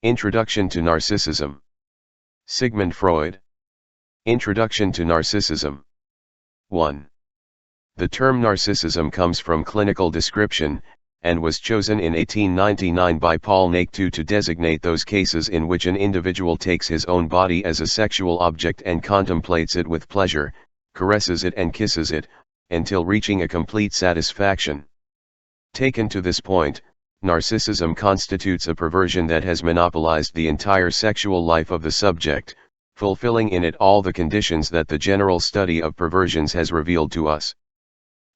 Introduction to Narcissism. Sigmund Freud. Introduction to Narcissism. 1. The term narcissism comes from clinical description, and was chosen in 1899 by Paul Naquet to designate those cases in which an individual takes his own body as a sexual object and contemplates it with pleasure, caresses it and kisses it, until reaching a complete satisfaction. Taken to this point, narcissism constitutes a perversion that has monopolized the entire sexual life of the subject, fulfilling in it all the conditions that the general study of perversions has revealed to us.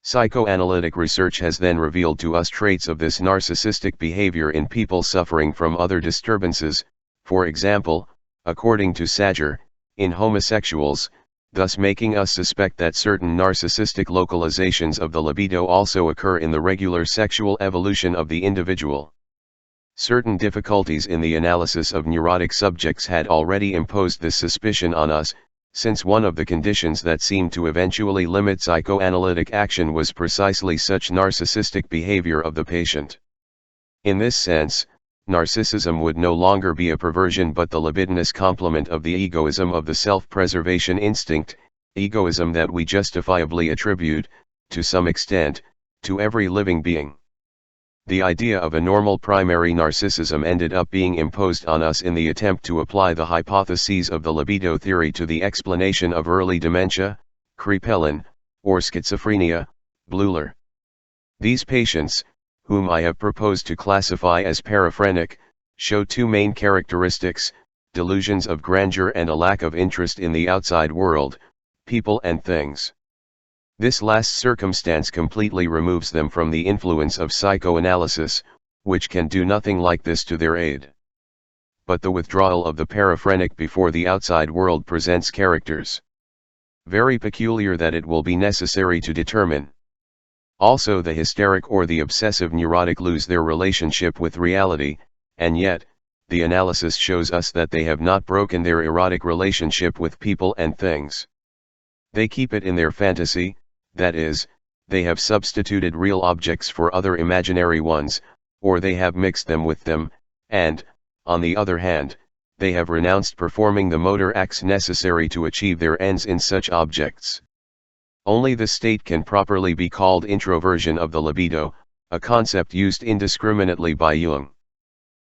Psychoanalytic research has then revealed to us traits of this narcissistic behavior in people suffering from other disturbances, for example, according to Sager, in homosexuals, thus making us suspect that certain narcissistic localizations of the libido also occur in the regular sexual evolution of the individual. Certain difficulties in the analysis of neurotic subjects had already imposed this suspicion on us, since one of the conditions that seemed to eventually limit psychoanalytic action was precisely such narcissistic behavior of the patient. In this sense, narcissism would no longer be a perversion but the libidinous complement of the egoism of the self-preservation instinct, egoism that we justifiably attribute, to some extent, to every living being. The idea of a normal primary narcissism ended up being imposed on us in the attempt to apply the hypotheses of the libido theory to the explanation of early dementia, Krepelin, or schizophrenia, Bleuler. These patients, whom I have proposed to classify as paraphrenic, show two main characteristics: delusions of grandeur and a lack of interest in the outside world, people and things. This last circumstance completely removes them from the influence of psychoanalysis, which can do nothing like this to their aid. But the withdrawal of the paraphrenic before the outside world presents characters very peculiar that it will be necessary to determine. Also, the hysteric or the obsessive neurotic lose their relationship with reality, and yet, the analysis shows us that they have not broken their erotic relationship with people and things. They keep it in their fantasy, that is, they have substituted real objects for other imaginary ones, or they have mixed them with them, and, on the other hand, they have renounced performing the motor acts necessary to achieve their ends in such objects. Only this state can properly be called introversion of the libido, a concept used indiscriminately by Jung.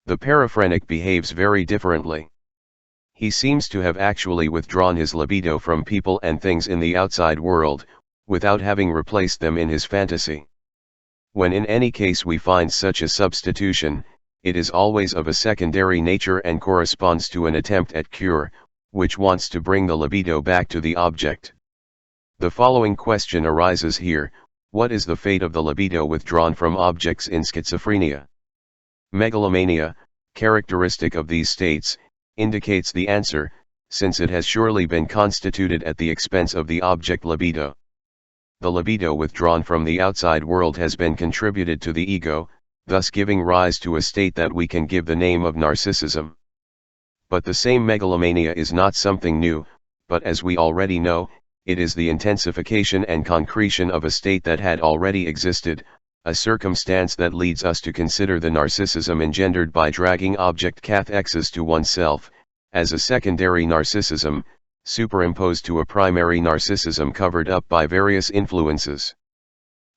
The paraphrenic behaves very differently. He seems to have actually withdrawn his libido from people and things in the outside world, without having replaced them in his fantasy. When in any case we find such a substitution, it is always of a secondary nature and corresponds to an attempt at cure, which wants to bring the libido back to the object. The following question arises here: what is the fate of the libido withdrawn from objects in schizophrenia? Megalomania, characteristic of these states, indicates the answer, since it has surely been constituted at the expense of the object libido. The libido withdrawn from the outside world has been contributed to the ego, thus giving rise to a state that we can give the name of narcissism. But the same megalomania is not something new, but as we already know, it is the intensification and concretion of a state that had already existed, a circumstance that leads us to consider the narcissism engendered by dragging object cathexes to oneself, as a secondary narcissism, superimposed to a primary narcissism covered up by various influences.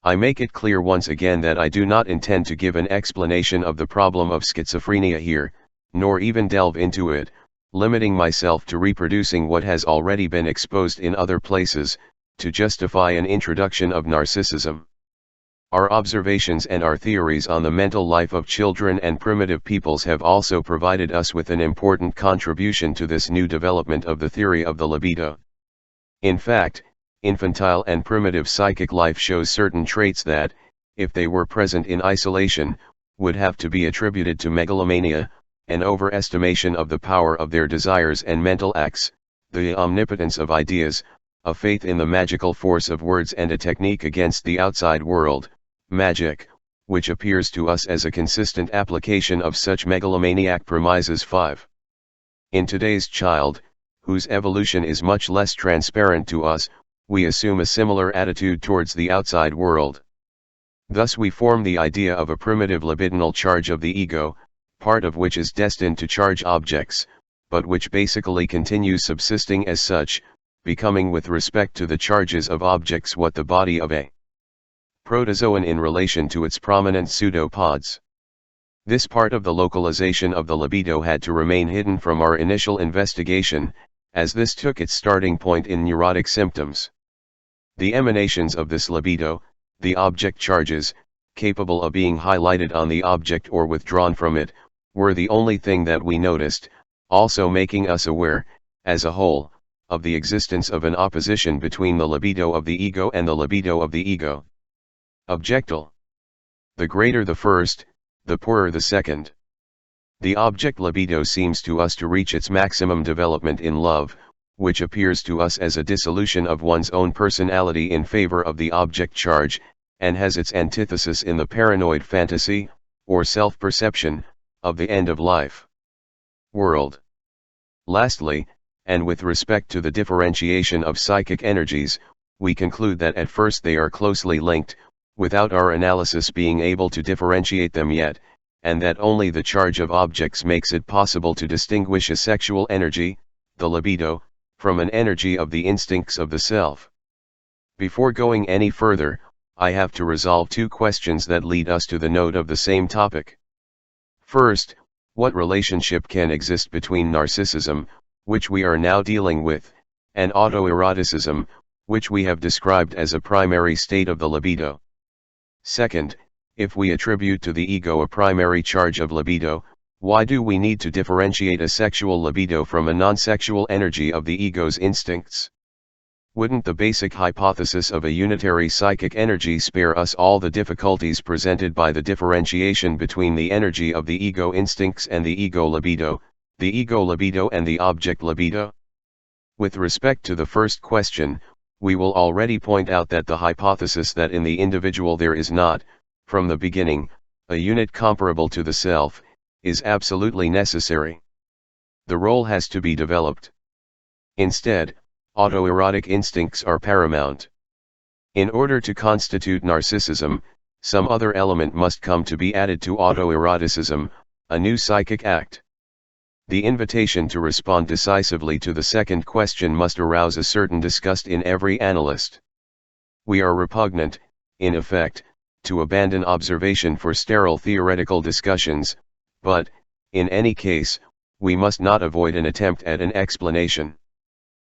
I make it clear once again that I do not intend to give an explanation of the problem of schizophrenia here, nor even delve into it, limiting myself to reproducing what has already been exposed in other places, to justify an introduction of narcissism. Our observations and our theories on the mental life of children and primitive peoples have also provided us with an important contribution to this new development of the theory of the libido. In fact, infantile and primitive psychic life shows certain traits that, if they were present in isolation, would have to be attributed to megalomania, an overestimation of the power of their desires and mental acts, the omnipotence of ideas, a faith in the magical force of words, and a technique against the outside world, magic, which appears to us as a consistent application of such megalomaniac premises. 5. In today's child, whose evolution is much less transparent to us, we assume a similar attitude towards the outside world. Thus we form the idea of a primitive libidinal charge of the ego, part of which is destined to charge objects, but which basically continues subsisting as such, becoming with respect to the charges of objects what the body of a protozoan in relation to its prominent pseudopods. This part of the localization of the libido had to remain hidden from our initial investigation, as this took its starting point in neurotic symptoms. The emanations of this libido, the object charges, capable of being highlighted on the object or withdrawn from it, were the only thing that we noticed, also making us aware, as a whole, of the existence of an opposition between the libido of the ego and the libido of the ego. Objectal. The greater the first, the poorer the second. The object libido seems to us to reach its maximum development in love, which appears to us as a dissolution of one's own personality in favor of the object charge, and has its antithesis in the paranoid fantasy, or self-perception, of the end of life. World. Lastly, and with respect to the differentiation of psychic energies, we conclude that at first they are closely linked, without our analysis being able to differentiate them yet, and that only the charge of objects makes it possible to distinguish a sexual energy, the libido, from an energy of the instincts of the self. Before going any further, I have to resolve two questions that lead us to the note of the same topic. First, what relationship can exist between narcissism, which we are now dealing with, and autoeroticism, which we have described as a primary state of the libido? Second, if we attribute to the ego a primary charge of libido, why do we need to differentiate a sexual libido from a non-sexual energy of the ego's instincts? Wouldn't the basic hypothesis of a unitary psychic energy spare us all the difficulties presented by the differentiation between the energy of the ego instincts and the ego libido and the object libido? With respect to the first question, we will already point out that the hypothesis that in the individual there is not, from the beginning, a unit comparable to the self, is absolutely necessary. The role has to be developed. Instead, autoerotic instincts are paramount. In order to constitute narcissism, some other element must come to be added to autoeroticism, a new psychic act. The invitation to respond decisively to the second question must arouse a certain disgust in every analyst. We are repugnant, in effect, to abandon observation for sterile theoretical discussions, but, in any case, we must not avoid an attempt at an explanation.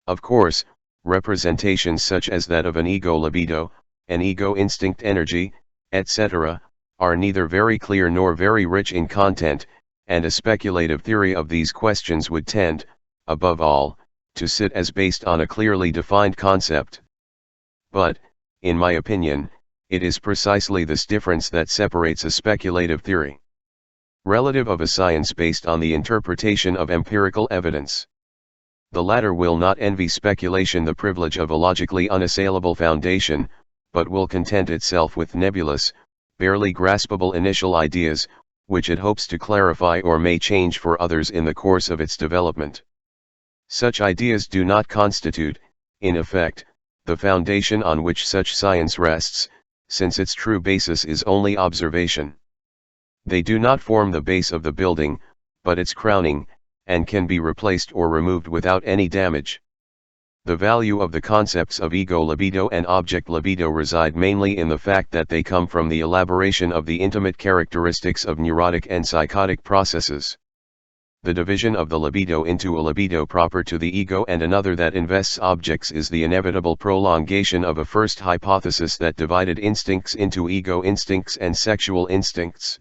Of course, representations such as that of an ego libido, an ego instinct energy, etc., are neither very clear nor very rich in content, and a speculative theory of these questions would tend, above all, to sit as based on a clearly defined concept. But, in my opinion, it is precisely this difference that separates a speculative theory relative of a science based on the interpretation of empirical evidence. The latter will not envy speculation the privilege of a logically unassailable foundation, but will content itself with nebulous, barely graspable initial ideas, which it hopes to clarify or may change for others in the course of its development. Such ideas do not constitute, in effect, the foundation on which such science rests, since its true basis is only observation. They do not form the base of the building, but its crowning, and can be replaced or removed without any damage. The value of the concepts of ego libido and object libido reside mainly in the fact that they come from the elaboration of the intimate characteristics of neurotic and psychotic processes. The division of the libido into a libido proper to the ego and another that invests objects is the inevitable prolongation of a first hypothesis that divided instincts into ego instincts and sexual instincts.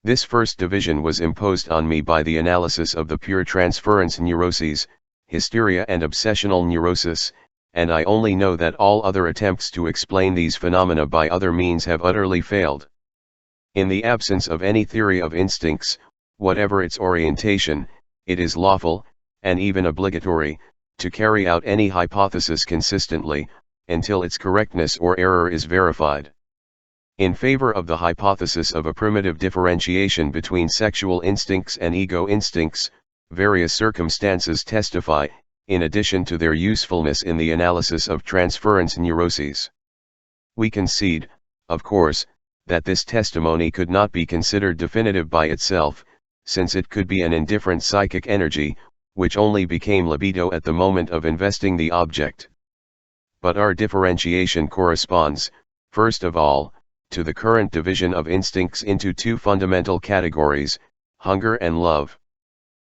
This first division was imposed on me by the analysis of the pure transference neuroses, hysteria and obsessional neurosis, and I only know that all other attempts to explain these phenomena by other means have utterly failed. In the absence of any theory of instincts, whatever its orientation, it is lawful, and even obligatory, to carry out any hypothesis consistently, until its correctness or error is verified. In favor of the hypothesis of a primitive differentiation between sexual instincts and ego instincts, various circumstances testify, in addition to their usefulness in the analysis of transference neuroses. We concede, of course, that this testimony could not be considered definitive by itself, since it could be an indifferent psychic energy, which only became libido at the moment of investing the object. But our differentiation corresponds, first of all, to the current division of instincts into two fundamental categories, hunger and love.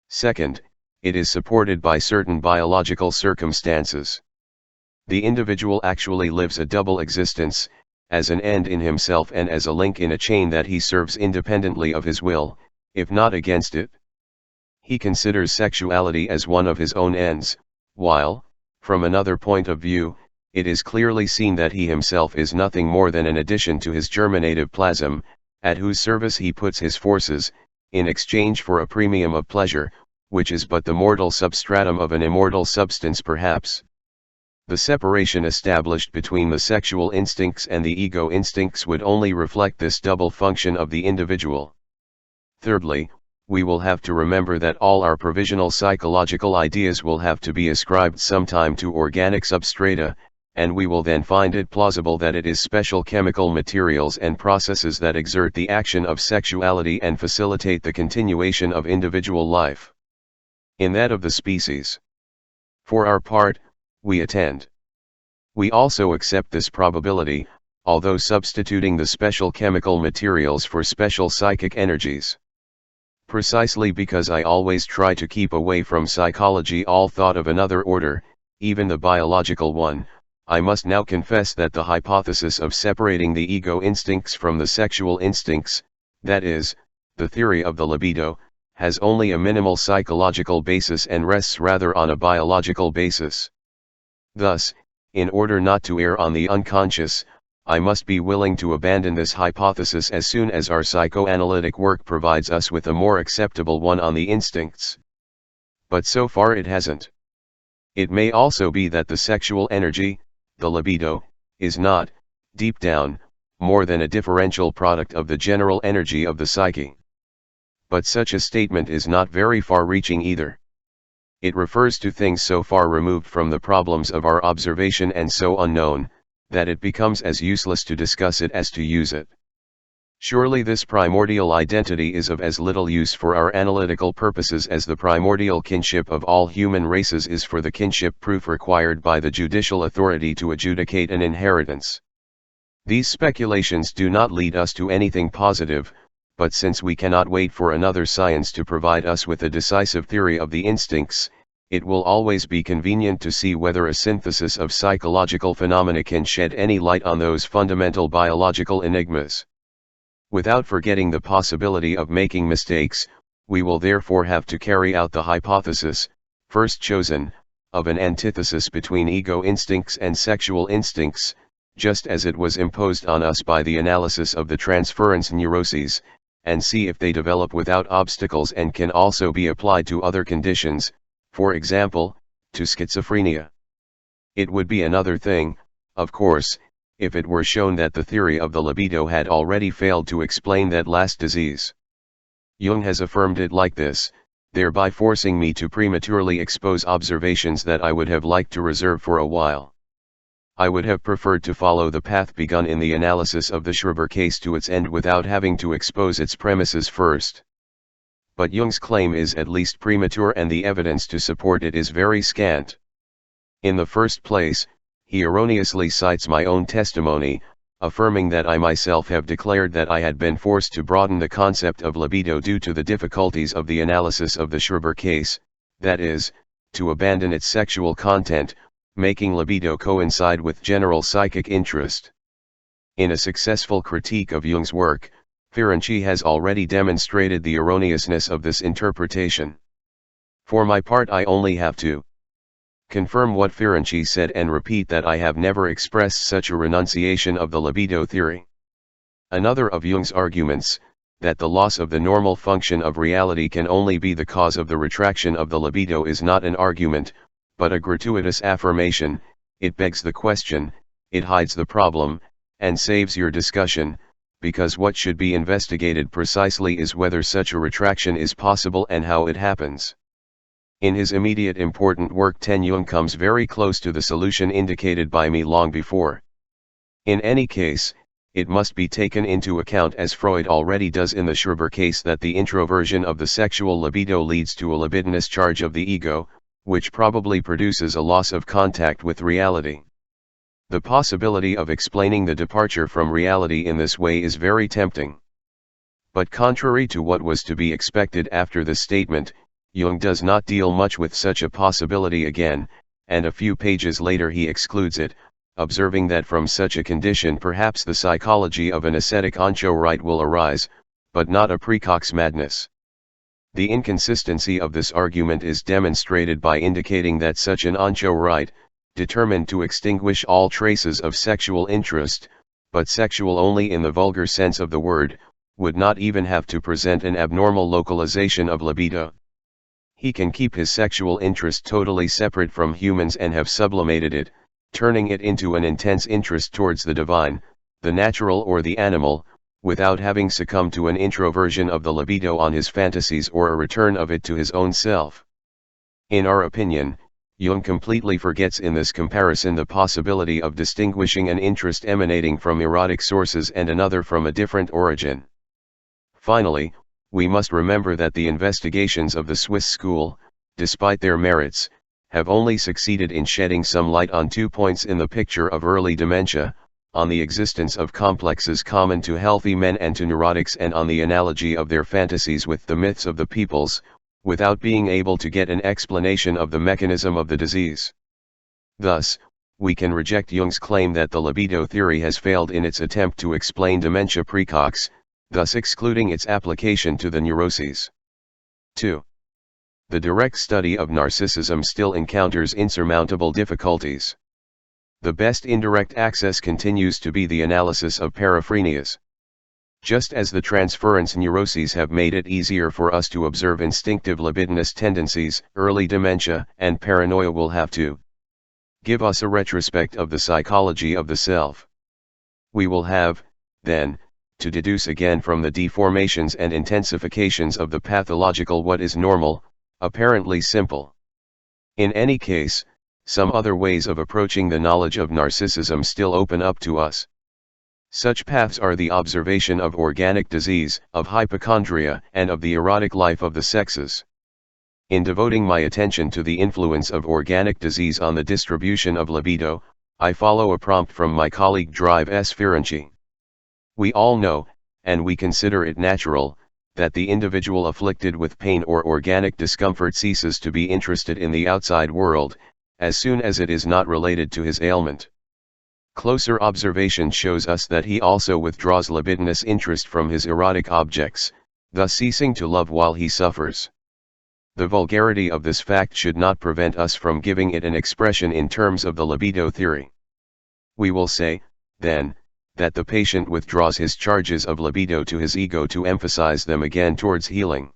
Second, it is supported by certain biological circumstances. The individual actually lives a double existence, as an end in himself and as a link in a chain that he serves independently of his will, if not against it. He considers sexuality as one of his own ends, while, from another point of view, it is clearly seen that he himself is nothing more than an addition to his germinative plasm, at whose service he puts his forces, in exchange for a premium of pleasure, which is but the mortal substratum of an immortal substance perhaps. The separation established between the sexual instincts and the ego instincts would only reflect this double function of the individual. Thirdly, we will have to remember that all our provisional psychological ideas will have to be ascribed sometime to organic substrata, and we will then find it plausible that it is special chemical materials and processes that exert the action of sexuality and facilitate the continuation of individual life in that of the species. For our part, we attend. We also accept this probability, although substituting the special chemical materials for special psychic energies. Precisely because I always try to keep away from psychology all thought of another order, even the biological one, I must now confess that the hypothesis of separating the ego instincts from the sexual instincts, that is, the theory of the libido, has only a minimal psychological basis and rests rather on a biological basis. Thus, in order not to err on the unconscious, I must be willing to abandon this hypothesis as soon as our psychoanalytic work provides us with a more acceptable one on the instincts. But so far it hasn't. It may also be that the sexual energy, the libido, is not, deep down, more than a differential product of the general energy of the psyche. But such a statement is not very far-reaching either. It refers to things so far removed from the problems of our observation and so unknown, that it becomes as useless to discuss it as to use it. Surely this primordial identity is of as little use for our analytical purposes as the primordial kinship of all human races is for the kinship proof required by the judicial authority to adjudicate an inheritance. These speculations do not lead us to anything positive, but since we cannot wait for another science to provide us with a decisive theory of the instincts, it will always be convenient to see whether a synthesis of psychological phenomena can shed any light on those fundamental biological enigmas. Without forgetting the possibility of making mistakes, we will therefore have to carry out the hypothesis, first chosen, of an antithesis between ego instincts and sexual instincts, just as it was imposed on us by the analysis of the transference neuroses, and see if they develop without obstacles and can also be applied to other conditions, for example, to schizophrenia. It would be another thing, of course, if it were shown that the theory of the libido had already failed to explain that last disease. Jung has affirmed it like this, thereby forcing me to prematurely expose observations that I would have liked to reserve for a while. I would have preferred to follow the path begun in the analysis of the Schreiber case to its end without having to expose its premises first. But Jung's claim is at least premature and the evidence to support it is very scant. In the first place, he erroneously cites my own testimony, affirming that I myself have declared that I had been forced to broaden the concept of libido due to the difficulties of the analysis of the Schreiber case, that is, to abandon its sexual content, making libido coincide with general psychic interest. In a successful critique of Jung's work, Ferenczi has already demonstrated the erroneousness of this interpretation. For my part, I only have to confirm what Ferenczi said and repeat that I have never expressed such a renunciation of the libido theory. Another of Jung's arguments, that the loss of the normal function of reality can only be the cause of the retraction of the libido, is not an argument, but a gratuitous affirmation. It begs the question, it hides the problem, and saves your discussion, because what should be investigated precisely is whether such a retraction is possible and how it happens. In his immediate important work 10, Jung comes very close to the solution indicated by me long before. In any case, it must be taken into account, as Freud already does in the Schreiber case, that the introversion of the sexual libido leads to a libidinous charge of the ego, which probably produces a loss of contact with reality. The possibility of explaining the departure from reality in this way is very tempting. But contrary to what was to be expected after this statement, Jung does not deal much with such a possibility again, and a few pages later he excludes it, observing that from such a condition perhaps the psychology of an ascetic anchorite will arise, but not a precox madness. The inconsistency of this argument is demonstrated by indicating that such an anchorite, determined to extinguish all traces of sexual interest, but sexual only in the vulgar sense of the word, would not even have to present an abnormal localization of libido. He can keep his sexual interest totally separate from humans and have sublimated it, turning it into an intense interest towards the divine, the natural or the animal, without having succumbed to an introversion of the libido on his fantasies or a return of it to his own self. In our opinion, Jung completely forgets in this comparison the possibility of distinguishing an interest emanating from erotic sources and another from a different origin. Finally, we must remember that the investigations of the Swiss school, despite their merits, have only succeeded in shedding some light on 2 points in the picture of early dementia, on the existence of complexes common to healthy men and to neurotics, and on the analogy of their fantasies with the myths of the peoples, without being able to get an explanation of the mechanism of the disease. Thus, we can reject Jung's claim that the libido theory has failed in its attempt to explain dementia praecox, thus excluding its application to the neuroses. 2. The direct study of narcissism still encounters insurmountable difficulties. The best indirect access continues to be the analysis of paraphrenias. Just as the transference neuroses have made it easier for us to observe instinctive libidinous tendencies, early dementia and paranoia will have to give us a retrospect of the psychology of the self. We will have, then, to deduce again from the deformations and intensifications of the pathological what is normal, apparently simple. In any case, some other ways of approaching the knowledge of narcissism still open up to us. Such paths are the observation of organic disease, of hypochondria, and of the erotic life of the sexes. In devoting my attention to the influence of organic disease on the distribution of libido, I follow a prompt from my colleague Drive S. Ferenczi. We all know, and we consider it natural, that the individual afflicted with pain or organic discomfort ceases to be interested in the outside world, as soon as it is not related to his ailment. Closer observation shows us that he also withdraws libidinous interest from his erotic objects, thus ceasing to love while he suffers. The vulgarity of this fact should not prevent us from giving it an expression in terms of the libido theory. We will say, then, that the patient withdraws his charges of libido to his ego to emphasize them again towards healing.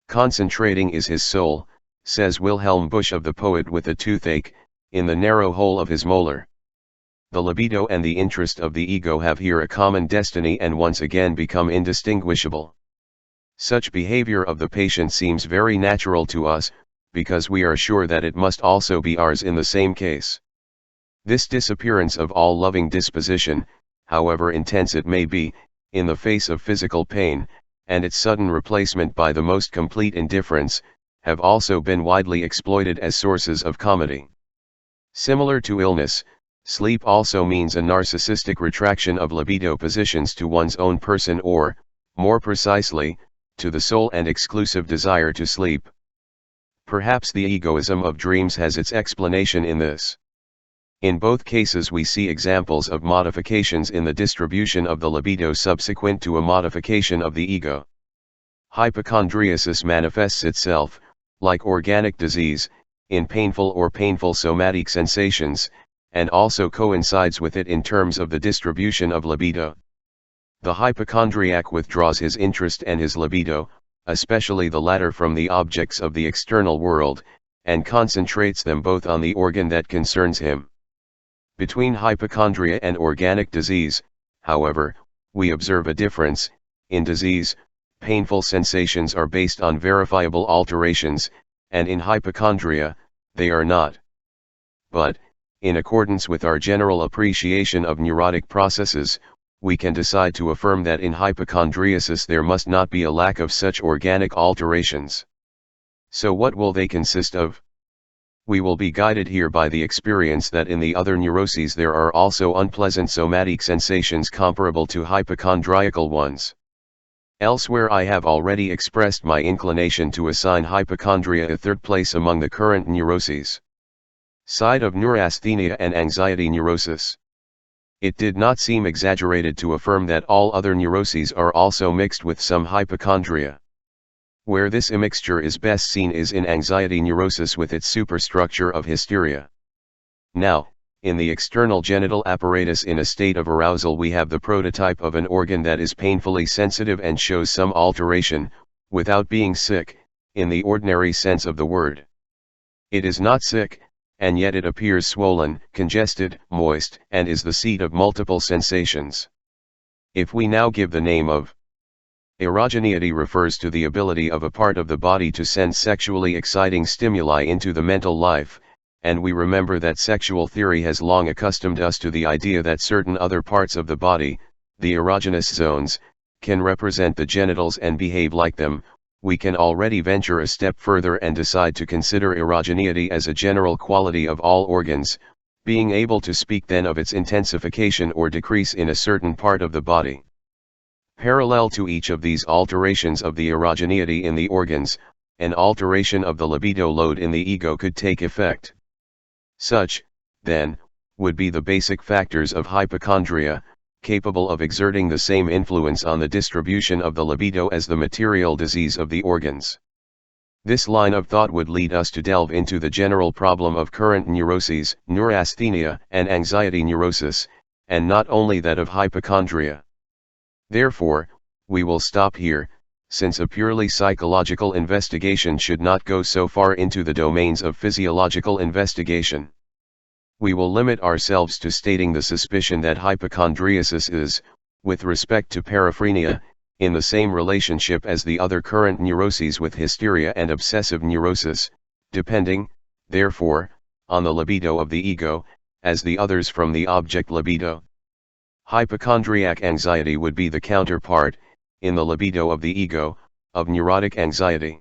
Concentrating is his soul, says Wilhelm Busch of The Poet with a Toothache, in the narrow hole of his molar. The libido and the interest of the ego have here a common destiny and once again become indistinguishable. Such behavior of the patient seems very natural to us, because we are sure that it must also be ours in the same case. This disappearance of all loving disposition, however intense it may be, in the face of physical pain, and its sudden replacement by the most complete indifference, have also been widely exploited as sources of comedy. Similar to illness, sleep also means a narcissistic retraction of libido positions to one's own person or, more precisely, to the sole and exclusive desire to sleep. Perhaps the egoism of dreams has its explanation in this. In both cases we see examples of modifications in the distribution of the libido subsequent to a modification of the ego. Hypochondriasis manifests itself, like organic disease, in painful or painful somatic sensations, and also coincides with it in terms of the distribution of libido. The hypochondriac withdraws his interest and his libido, especially the latter, from the objects of the external world, and concentrates them both on the organ that concerns him. Between hypochondria and organic disease, however, we observe a difference. In disease, painful sensations are based on verifiable alterations, and in hypochondria, they are not. But, in accordance with our general appreciation of neurotic processes, we can decide to affirm that in hypochondriasis there must not be a lack of such organic alterations. So what will they consist of? We will be guided here by the experience that in the other neuroses there are also unpleasant somatic sensations comparable to hypochondriacal ones. Elsewhere I have already expressed my inclination to assign hypochondria a third place among the current neuroses. Side of neurasthenia and anxiety neurosis. It did not seem exaggerated to affirm that all other neuroses are also mixed with some hypochondria. Where this immixture is best seen is in anxiety neurosis with its superstructure of hysteria. Now, in the external genital apparatus in a state of arousal we have the prototype of an organ that is painfully sensitive and shows some alteration, without being sick, in the ordinary sense of the word. It is not sick, and yet it appears swollen, congested, moist, and is the seat of multiple sensations. If we now give the name of erogeneity, refers to the ability of a part of the body to send sexually exciting stimuli into the mental life, and we remember that sexual theory has long accustomed us to the idea that certain other parts of the body, the erogenous zones, can represent the genitals and behave like them, we can already venture a step further and decide to consider erogeneity as a general quality of all organs, being able to speak then of its intensification or decrease in a certain part of the body. Parallel to each of these alterations of the erogeneity in the organs, an alteration of the libido load in the ego could take effect. Such, then, would be the basic factors of hypochondria, capable of exerting the same influence on the distribution of the libido as the material disease of the organs. This line of thought would lead us to delve into the general problem of current neuroses, neurasthenia and anxiety neurosis, and not only that of hypochondria. Therefore, we will stop here, since a purely psychological investigation should not go so far into the domains of physiological investigation. We will limit ourselves to stating the suspicion that hypochondriasis is, with respect to paraphrenia, in the same relationship as the other current neuroses with hysteria and obsessive neurosis, depending, therefore, on the libido of the ego, as the others from the object libido. Hypochondriac anxiety would be the counterpart, in the libido of the ego, of neurotic anxiety.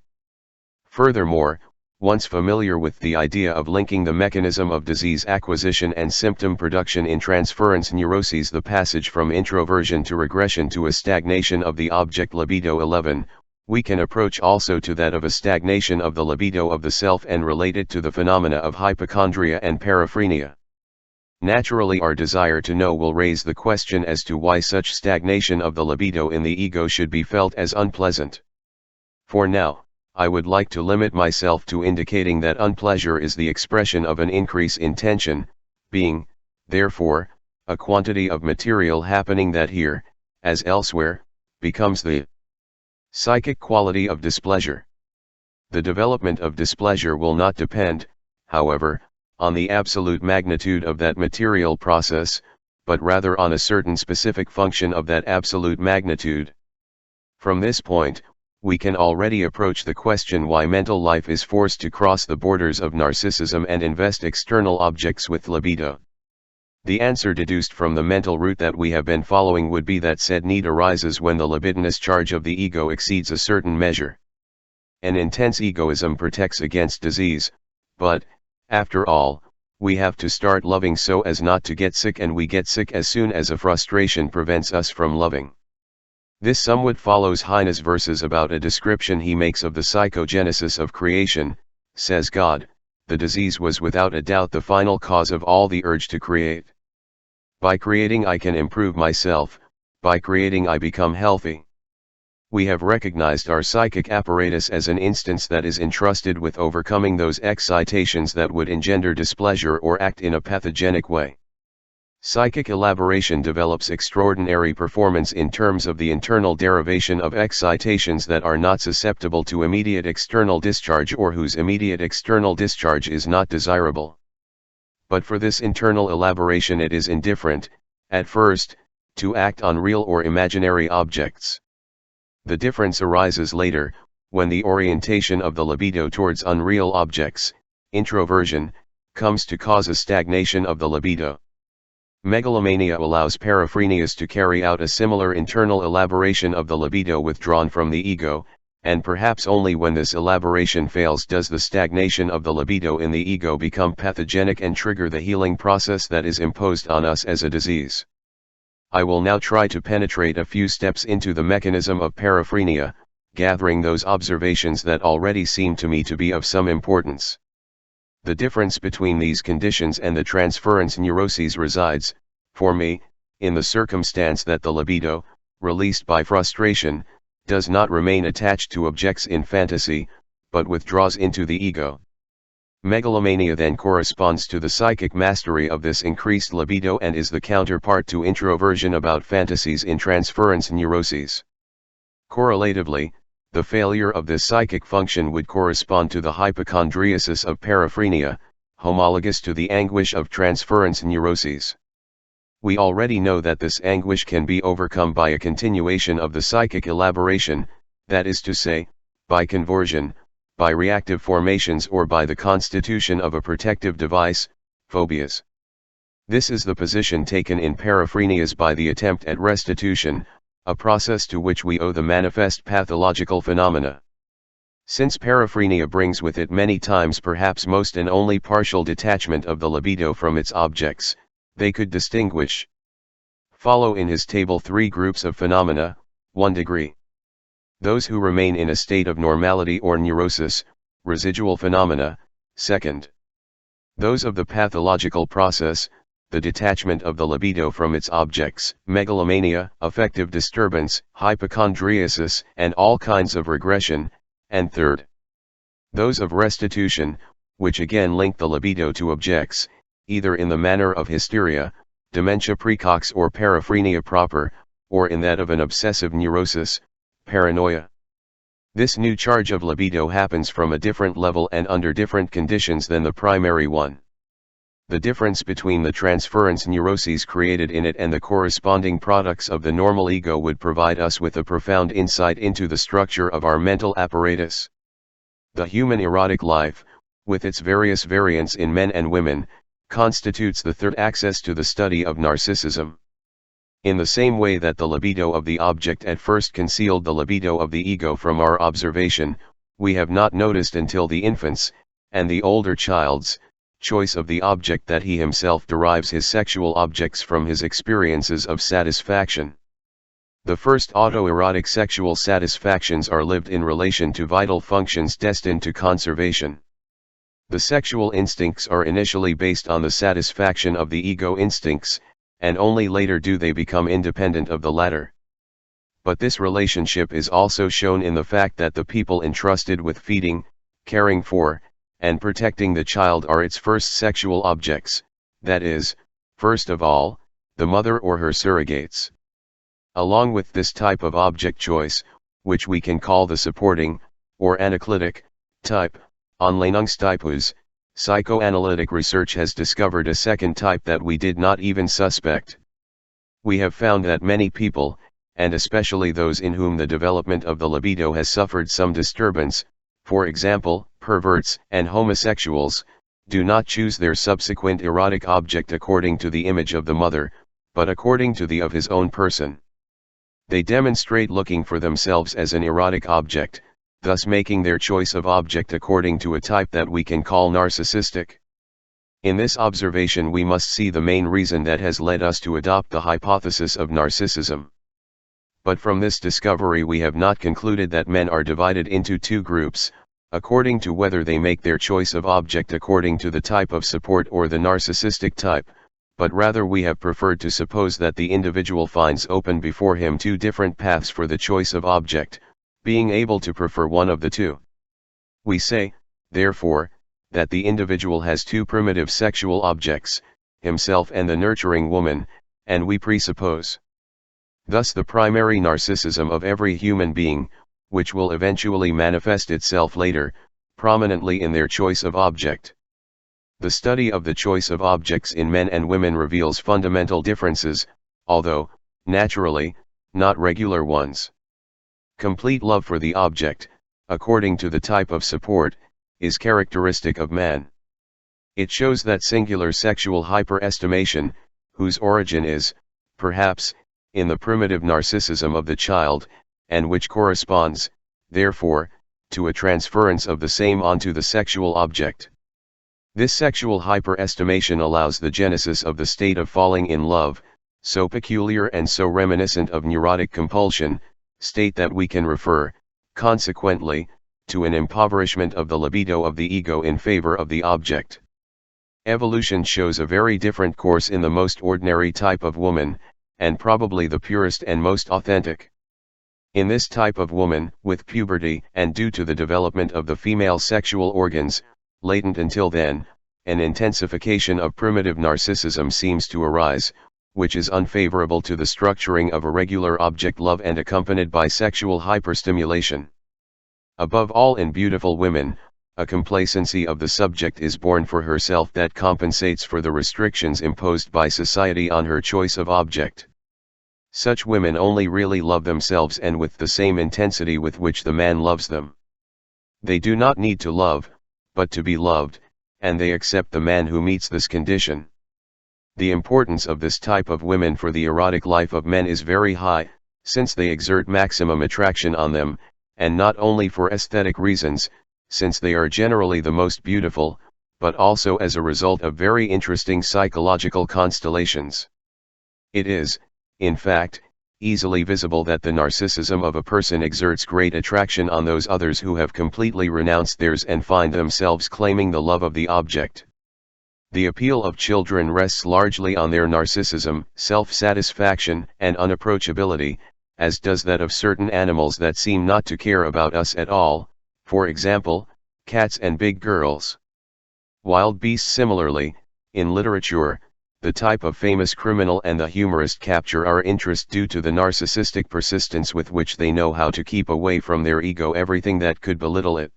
Furthermore, once familiar with the idea of linking the mechanism of disease acquisition and symptom production in transference neuroses, the passage from introversion to regression to a stagnation of the object libido 11, we can approach also to that of a stagnation of the libido of the self and relate it to the phenomena of hypochondria and paraphrenia. Naturally, our desire to know will raise the question as to why such stagnation of the libido in the ego should be felt as unpleasant. For now, I would like to limit myself to indicating that unpleasure is the expression of an increase in tension, being, therefore, a quantity of material happening that here, as elsewhere, becomes the psychic quality of displeasure. The development of displeasure will not depend, however, on the absolute magnitude of that material process, but rather on a certain specific function of that absolute magnitude. From this point, we can already approach the question why mental life is forced to cross the borders of narcissism and invest external objects with libido. The answer deduced from the mental route that we have been following would be that said need arises when the libidinous charge of the ego exceeds a certain measure. An intense egoism protects against disease, but, after all, we have to start loving so as not to get sick, and we get sick as soon as a frustration prevents us from loving. This somewhat follows Heine's verses about a description he makes of the psychogenesis of creation. Says God, the disease was without a doubt the final cause of all the urge to create. By creating I can improve myself, by creating I become healthy. We have recognized our psychic apparatus as an instance that is entrusted with overcoming those excitations that would engender displeasure or act in a pathogenic way. Psychic elaboration develops extraordinary performance in terms of the internal derivation of excitations that are not susceptible to immediate external discharge or whose immediate external discharge is not desirable. But for this internal elaboration it is indifferent, at first, to act on real or imaginary objects. The difference arises later, when the orientation of the libido towards unreal objects, introversion, comes to cause a stagnation of the libido. Megalomania allows paraphrenias to carry out a similar internal elaboration of the libido withdrawn from the ego, and perhaps only when this elaboration fails does the stagnation of the libido in the ego become pathogenic and trigger the healing process that is imposed on us as a disease. I will now try to penetrate a few steps into the mechanism of paraphrenia, gathering those observations that already seem to me to be of some importance. The difference between these conditions and the transference neuroses resides, for me, in the circumstance that the libido, released by frustration, does not remain attached to objects in fantasy, but withdraws into the ego. Megalomania then corresponds to the psychic mastery of this increased libido and is the counterpart to introversion about fantasies in transference neuroses. Correlatively, the failure of this psychic function would correspond to the hypochondriasis of paraphrenia, homologous to the anguish of transference neuroses. We already know that this anguish can be overcome by a continuation of the psychic elaboration, that is to say, by conversion, by reactive formations or by the constitution of a protective device, phobias. This is the position taken in paraphrenias by the attempt at restitution, a process to which we owe the manifest pathological phenomena. Since paraphrenia brings with it many times perhaps most and only partial detachment of the libido from its objects, they could distinguish. Follow in his table 3 groups of phenomena, 1 degree. Those who remain in a state of normality or neurosis, residual phenomena, 2nd. Those of the pathological process, the detachment of the libido from its objects, megalomania, affective disturbance, hypochondriasis, and all kinds of regression, and 3rd. Those of restitution, which again link the libido to objects, either in the manner of hysteria, dementia praecox or paraphrenia proper, or in that of an obsessive neurosis, paranoia. This new charge of libido happens from a different level and under different conditions than the primary one. The difference between the transference neuroses created in it and the corresponding products of the normal ego would provide us with a profound insight into the structure of our mental apparatus. The human erotic life, with its various variants in men and women, constitutes the third axis to the study of narcissism. In the same way that the libido of the object at first concealed the libido of the ego from our observation, we have not noticed until the infant's, and the older child's, choice of the object that he himself derives his sexual objects from his experiences of satisfaction. The first autoerotic sexual satisfactions are lived in relation to vital functions destined to conservation. The sexual instincts are initially based on the satisfaction of the ego instincts, and only later do they become independent of the latter. But this relationship is also shown in the fact that the people entrusted with feeding, caring for, and protecting the child are its first sexual objects, that is, first of all, the mother or her surrogates. Along with this type of object choice, which we can call the supporting, or anaclitic, type, Anlehnungstypus, psychoanalytic research has discovered a second type that we did not even suspect. We have found that many people, and especially those in whom the development of the libido has suffered some disturbance, for example, perverts and homosexuals, do not choose their subsequent erotic object according to the image of the mother, but according to the of his own person. They demonstrate looking for themselves as an erotic object, thus making their choice of object according to a type that we can call narcissistic. In this observation we must see the main reason that has led us to adopt the hypothesis of narcissism. But from this discovery we have not concluded that men are divided into 2 groups, according to whether they make their choice of object according to the type of support or the narcissistic type, but rather we have preferred to suppose that the individual finds open before him 2 different paths for the choice of object, being able to prefer one of the 2. We say, therefore, that the individual has 2 primitive sexual objects, himself and the nurturing woman, and we presuppose. Thus the primary narcissism of every human being, which will eventually manifest itself later, prominently in their choice of object. The study of the choice of objects in men and women reveals fundamental differences, although, naturally, not regular ones. Complete love for the object, according to the type of support, is characteristic of man. It shows that singular sexual hyperestimation, whose origin is, perhaps, in the primitive narcissism of the child, and which corresponds, therefore, to a transference of the same onto the sexual object. This sexual hyperestimation allows the genesis of the state of falling in love, so peculiar and so reminiscent of neurotic compulsion, state that we can refer, consequently, to an impoverishment of the libido of the ego in favor of the object. Evolution shows a very different course in the most ordinary type of woman, and probably the purest and most authentic. In this type of woman, with puberty and due to the development of the female sexual organs, latent until then, an intensification of primitive narcissism seems to arise, which is unfavorable to the structuring of a regular object love and accompanied by sexual hyperstimulation. Above all, in beautiful women, a complacency of the subject is born for herself that compensates for the restrictions imposed by society on her choice of object. Such women only really love themselves, and with the same intensity with which the man loves them. They do not need to love, but to be loved, and they accept the man who meets this condition. The importance of this type of women for the erotic life of men is very high, since they exert maximum attraction on them, and not only for aesthetic reasons, since they are generally the most beautiful, but also as a result of very interesting psychological constellations. It is, in fact, easily visible that the narcissism of a person exerts great attraction on those others who have completely renounced theirs and find themselves claiming the love of the object. The appeal of children rests largely on their narcissism, self-satisfaction, and unapproachability, as does that of certain animals that seem not to care about us at all, for example, cats and big girls. Wild beasts similarly. In literature, the type of famous criminal and the humorist capture our interest due to the narcissistic persistence with which they know how to keep away from their ego everything that could belittle it.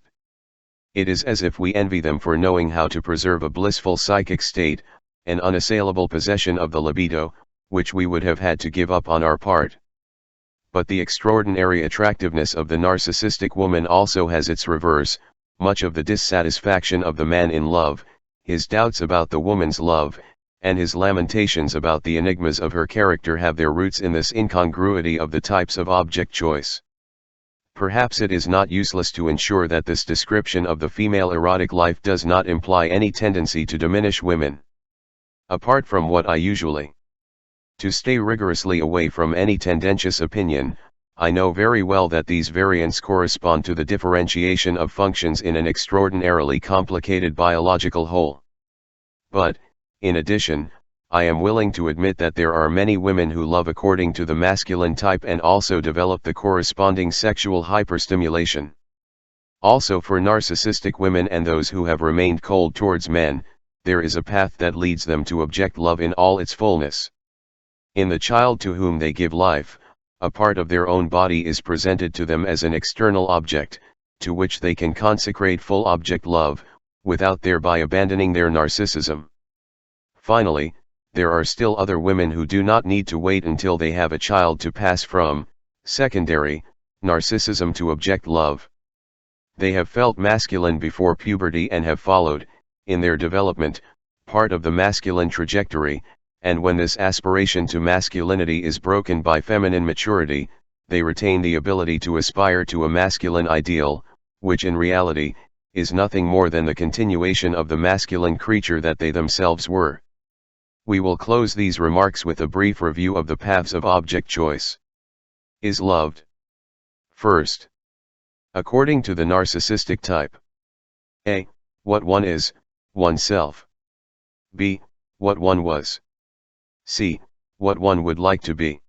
It is as if we envy them for knowing how to preserve a blissful psychic state, an unassailable possession of the libido, which we would have had to give up on our part. But the extraordinary attractiveness of the narcissistic woman also has its reverse. Much of the dissatisfaction of the man in love, his doubts about the woman's love, and his lamentations about the enigmas of her character have their roots in this incongruity of the types of object choice. Perhaps it is not useless to ensure that this description of the female erotic life does not imply any tendency to diminish women. Apart from what I usually to stay rigorously away from any tendentious opinion, I know very well that these variants correspond to the differentiation of functions in an extraordinarily complicated biological whole. But, in addition, I am willing to admit that there are many women who love according to the masculine type and also develop the corresponding sexual hyperstimulation. Also, for narcissistic women and those who have remained cold towards men, there is a path that leads them to object love in all its fullness. In the child to whom they give life, a part of their own body is presented to them as an external object, to which they can consecrate full object love, without thereby abandoning their narcissism. Finally, there are still other women who do not need to wait until they have a child to pass from secondary narcissism to object love. They have felt masculine before puberty and have followed, in their development, part of the masculine trajectory, and when this aspiration to masculinity is broken by feminine maturity, they retain the ability to aspire to a masculine ideal, which in reality, is nothing more than the continuation of the masculine creature that they themselves were. We will close these remarks with a brief review of the paths of object choice. Is loved. First, according to the narcissistic type. A. What one is, oneself. B. What one was. C. What one would like to be.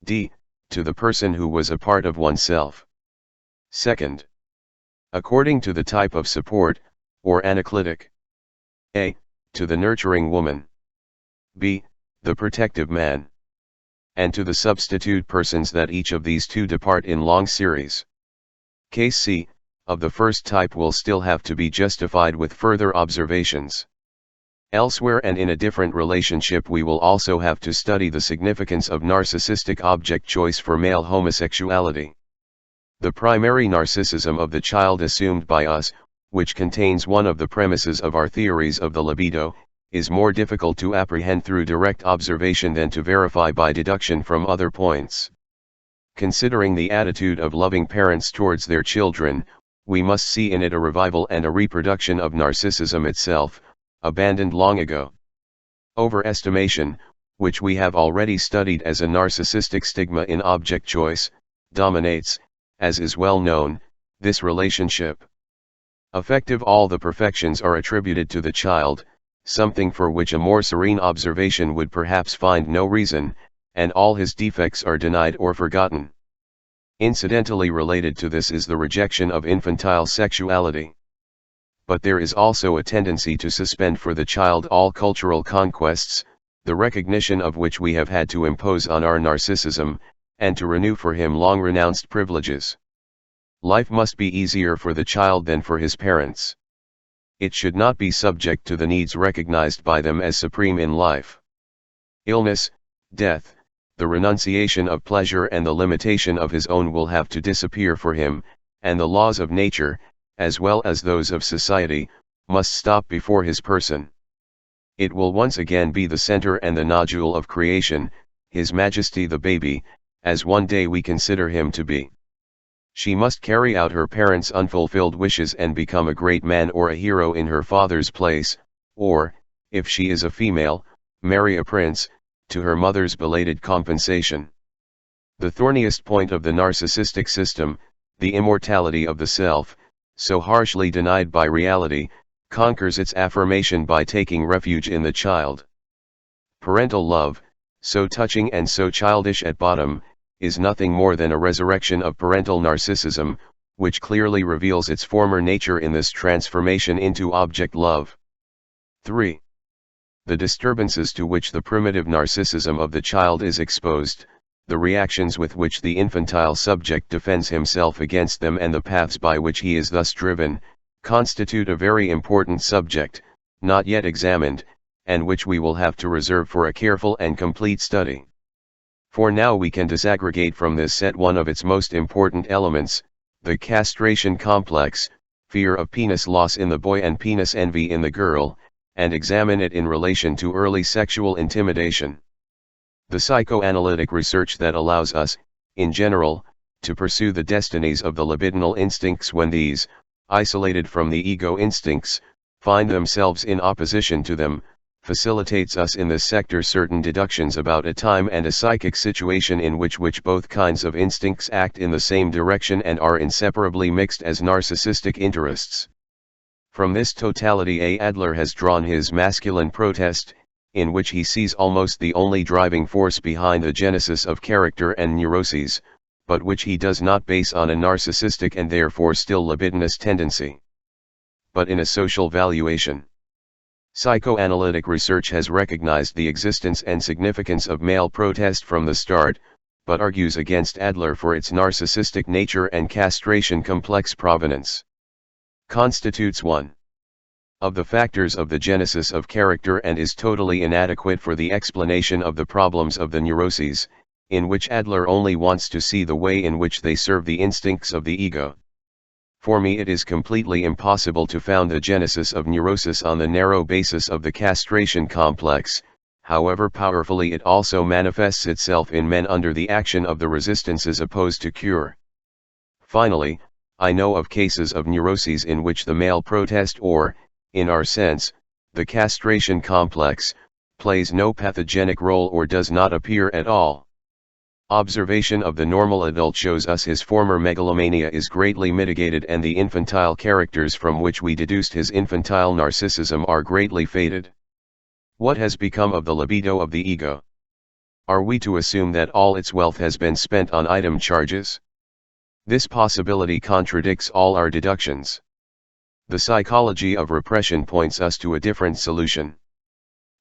D. To the person who was a part of oneself. Second, according to the type of support, or analytic. A. To the nurturing woman. B. The protective man. And to the substitute persons that each of these two depart in long series. Case C, of the first type will still have to be justified with further observations. Elsewhere and in a different relationship we will also have to study the significance of narcissistic object choice for male homosexuality. The primary narcissism of the child assumed by us, which contains one of the premises of our theories of the libido, is more difficult to apprehend through direct observation than to verify by deduction from other points. Considering the attitude of loving parents towards their children, we must see in it a revival and a reproduction of narcissism itself, abandoned long ago. Overestimation, which we have already studied as a narcissistic stigma in object choice, dominates, as is well known, this relationship. Effective, all the perfections are attributed to the child, something for which a more serene observation would perhaps find no reason, and all his defects are denied or forgotten. Incidentally related to this is the rejection of infantile sexuality. But there is also a tendency to suspend for the child all cultural conquests, the recognition of which we have had to impose on our narcissism, and to renew for him long renounced privileges. Life must be easier for the child than for his parents. It should not be subject to the needs recognized by them as supreme in life. Illness, death, the renunciation of pleasure and the limitation of his own will have to disappear for him, and the laws of nature, as well as those of society, must stop before his person. It will once again be the center and the nodule of creation, His Majesty the baby, as one day we consider him to be. She must carry out her parents' unfulfilled wishes and become a great man or a hero in her father's place, or, if she is a female, marry a prince, to her mother's belated compensation. The thorniest point of the narcissistic system, the immortality of the self, so harshly denied by reality, conquers its affirmation by taking refuge in the child. Parental love, so touching and so childish at bottom, is nothing more than a resurrection of parental narcissism, which clearly reveals its former nature in this transformation into object love. 3. The disturbances to which the primitive narcissism of the child is exposed, the reactions with which the infantile subject defends himself against them and the paths by which he is thus driven, constitute a very important subject, not yet examined, and which we will have to reserve for a careful and complete study. For now we can disaggregate from this set one of its most important elements, the castration complex, fear of penis loss in the boy and penis envy in the girl, and examine it in relation to early sexual intimidation. The psychoanalytic research that allows us, in general, to pursue the destinies of the libidinal instincts when these, isolated from the ego instincts, find themselves in opposition to them, facilitates us in this sector certain deductions about a time and a psychic situation in which both kinds of instincts act in the same direction and are inseparably mixed as narcissistic interests. From this totality A. Adler has drawn his masculine protest, in which he sees almost the only driving force behind the genesis of character and neuroses, but which he does not base on a narcissistic and therefore still libidinous tendency, but in a social valuation. Psychoanalytic research has recognized the existence and significance of male protest from the start, but argues against Adler for its narcissistic nature and castration complex provenance. Constitutes one of the factors of the genesis of character and is totally inadequate for the explanation of the problems of the neuroses, in which Adler only wants to see the way in which they serve the instincts of the ego. For me it is completely impossible to found the genesis of neurosis on the narrow basis of the castration complex, however powerfully it also manifests itself in men under the action of the resistances opposed to cure. Finally, I know of cases of neuroses in which the male protest or, in our sense, the castration complex, plays no pathogenic role or does not appear at all. Observation of the normal adult shows us his former megalomania is greatly mitigated and the infantile characters from which we deduced his infantile narcissism are greatly faded. What has become of the libido of the ego? Are we to assume that all its wealth has been spent on item charges? This possibility contradicts all our deductions. The psychology of repression points us to a different solution.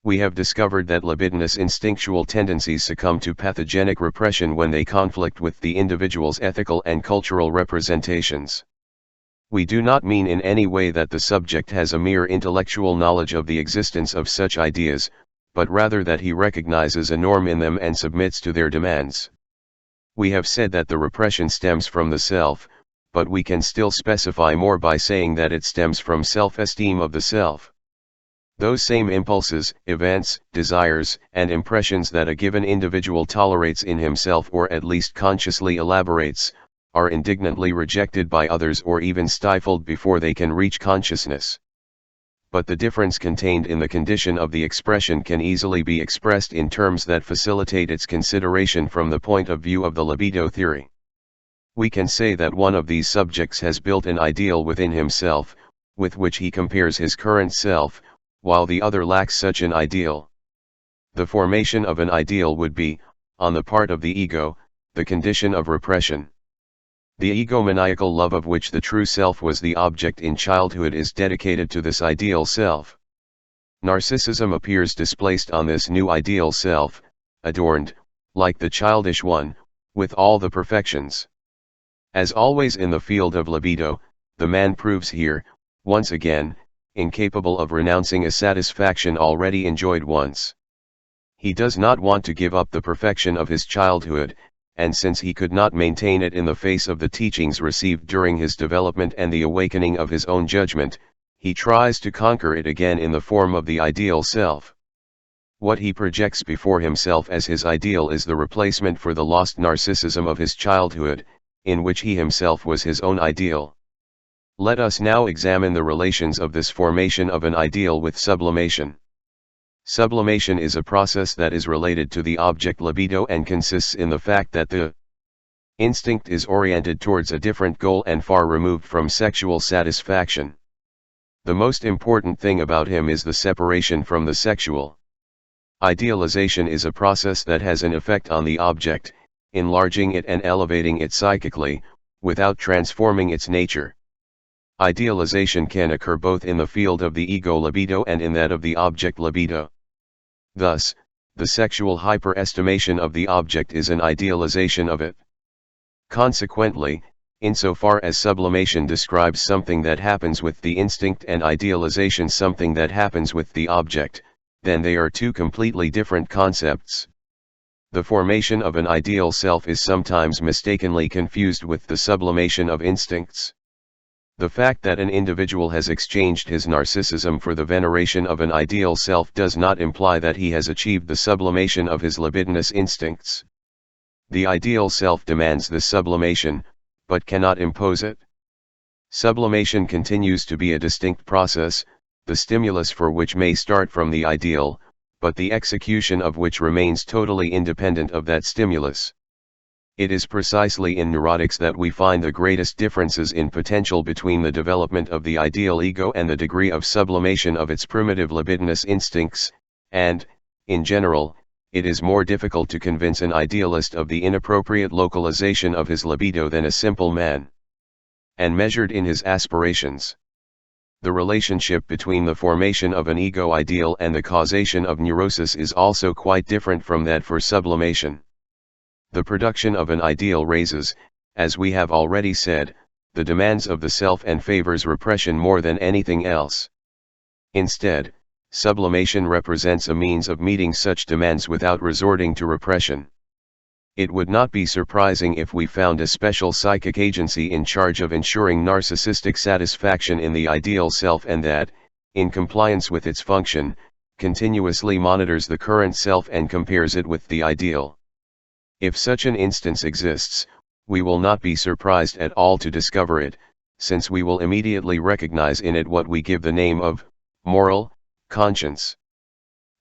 We have discovered that libidinous instinctual tendencies succumb to pathogenic repression when they conflict with the individual's ethical and cultural representations. We do not mean in any way that the subject has a mere intellectual knowledge of the existence of such ideas, but rather that he recognizes a norm in them and submits to their demands. We have said that the repression stems from the self, but we can still specify more by saying that it stems from self-esteem of the self. Those same impulses, events, desires, and impressions that a given individual tolerates in himself or at least consciously elaborates, are indignantly rejected by others or even stifled before they can reach consciousness. But the difference contained in the condition of the expression can easily be expressed in terms that facilitate its consideration from the point of view of the libido theory. We can say that one of these subjects has built an ideal within himself, with which he compares his current self, while the other lacks such an ideal. The formation of an ideal would be, on the part of the ego, the condition of repression. The egomaniacal love of which the true self was the object in childhood is dedicated to this ideal self. Narcissism appears displaced on this new ideal self, adorned, like the childish one, with all the perfections. As always in the field of libido, the man proves here, once again, incapable of renouncing a satisfaction already enjoyed once. He does not want to give up the perfection of his childhood, and since he could not maintain it in the face of the teachings received during his development and the awakening of his own judgment, he tries to conquer it again in the form of the ideal self. What he projects before himself as his ideal is the replacement for the lost narcissism of his childhood, in which he himself was his own ideal. Let us now examine the relations of this formation of an ideal with sublimation. Sublimation is a process that is related to the object libido and consists in the fact that the instinct is oriented towards a different goal and far removed from sexual satisfaction. The most important thing about him is the separation from the sexual. Idealization is a process that has an effect on the object, enlarging it and elevating it psychically, without transforming its nature. Idealization can occur both in the field of the ego libido and in that of the object libido. Thus, the sexual hyperestimation of the object is an idealization of it. Consequently, insofar as sublimation describes something that happens with the instinct and idealization something that happens with the object, then they are two completely different concepts. The formation of an ideal self is sometimes mistakenly confused with the sublimation of instincts. The fact that an individual has exchanged his narcissism for the veneration of an ideal self does not imply that he has achieved the sublimation of his libidinous instincts. The ideal self demands this sublimation, but cannot impose it. Sublimation continues to be a distinct process, the stimulus for which may start from the ideal, but the execution of which remains totally independent of that stimulus. It is precisely in neurotics that we find the greatest differences in potential between the development of the ideal ego and the degree of sublimation of its primitive libidinous instincts, and, in general, it is more difficult to convince an idealist of the inappropriate localization of his libido than a simple man. And measured in his aspirations. The relationship between the formation of an ego ideal and the causation of neurosis is also quite different from that for sublimation. The production of an ideal raises, as we have already said, the demands of the self and favors repression more than anything else. Instead, sublimation represents a means of meeting such demands without resorting to repression. It would not be surprising if we found a special psychic agency in charge of ensuring narcissistic satisfaction in the ideal self and that, in compliance with its function, continuously monitors the current self and compares it with the ideal. If such an instance exists, we will not be surprised at all to discover it, since we will immediately recognize in it what we give the name of moral conscience.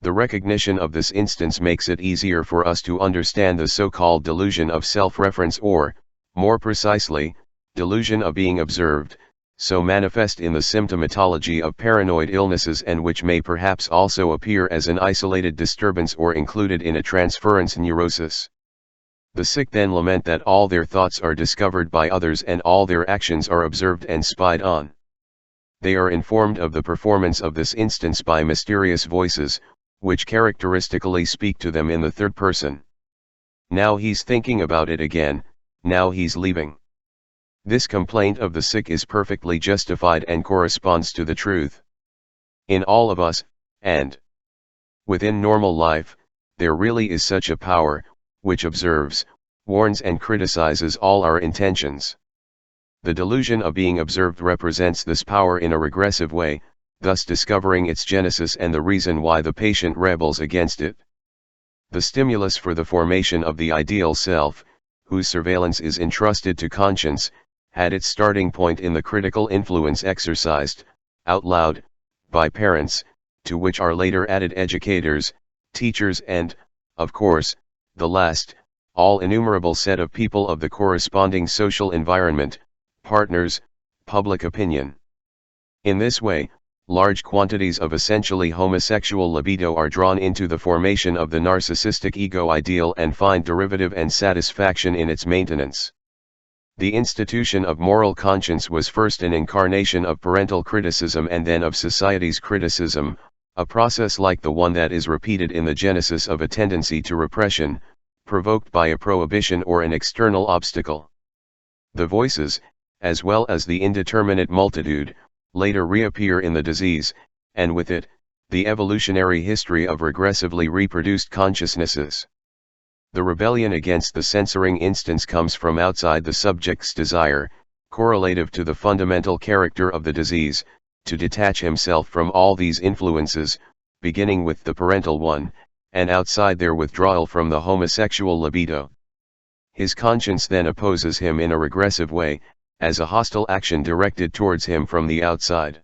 The recognition of this instance makes it easier for us to understand the so-called delusion of self-reference or, more precisely, delusion of being observed, so manifest in the symptomatology of paranoid illnesses and which may perhaps also appear as an isolated disturbance or included in a transference neurosis. The sick then lament that all their thoughts are discovered by others and all their actions are observed and spied on. They are informed of the performance of this instance by mysterious voices, which characteristically speak to them in the third person. Now he's thinking about it again, now he's leaving. This complaint of the sick is perfectly justified and corresponds to the truth. In all of us, and within normal life, there really is such a power, which observes, warns and criticizes all our intentions. The delusion of being observed represents this power in a regressive way, thus discovering its genesis and the reason why the patient rebels against it. The stimulus for the formation of the ideal self, whose surveillance is entrusted to conscience, had its starting point in the critical influence exercised, out loud, by parents, to which are later added educators, teachers and, of course, the last, all innumerable set of people of the corresponding social environment, partners, public opinion. In this way, large quantities of essentially homosexual libido are drawn into the formation of the narcissistic ego ideal and find derivative and satisfaction in its maintenance. The institution of moral conscience was first an incarnation of parental criticism and then of society's criticism, a process like the one that is repeated in the genesis of a tendency to repression, provoked by a prohibition or an external obstacle. The voices, as well as the indeterminate multitude, later reappear in the disease, and with it, the evolutionary history of regressively reproduced consciousnesses. The rebellion against the censoring instance comes from outside the subject's desire, correlative to the fundamental character of the disease, to detach himself from all these influences, beginning with the parental one, and outside their withdrawal from the homosexual libido. His conscience then opposes him in a regressive way, as a hostile action directed towards him from the outside.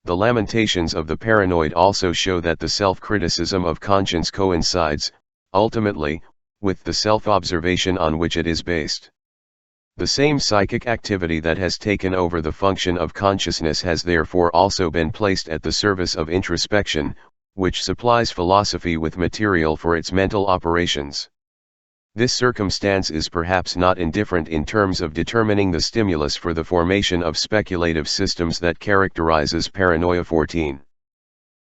The lamentations of the paranoid also show that the self-criticism of conscience coincides, ultimately, with the self-observation on which it is based. The same psychic activity that has taken over the function of consciousness has therefore also been placed at the service of introspection, which supplies philosophy with material for its mental operations. This circumstance is perhaps not indifferent in terms of determining the stimulus for the formation of speculative systems that characterizes paranoia 14.